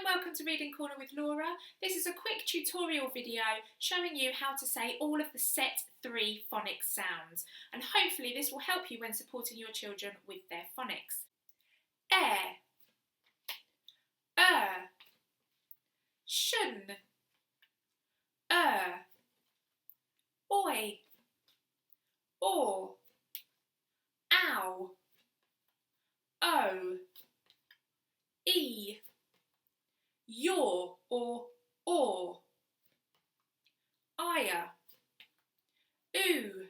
and welcome to Reading Corner with Laura. This is a quick tutorial video showing you how to say all of the set 3 phonics sounds, and hopefully this will help you when supporting your children with their phonics. Air, shun, oi, or, ow, o, e, your or, ire, ooh,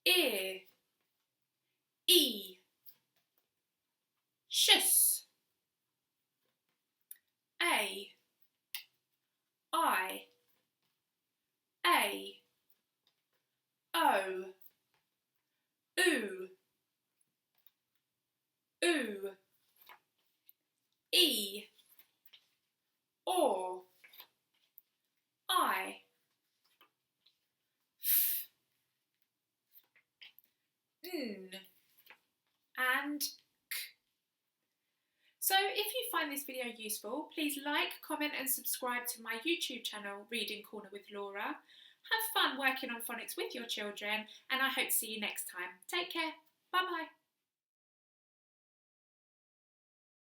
ear, e, shus, a, I, a, o, ooh, e, or, I, f, n, and k. So if you find this video useful, please like, comment and subscribe to my YouTube channel, Reading Corner with Laura. Have fun working on phonics with your children, and I hope to see you next time. Take care. Bye bye.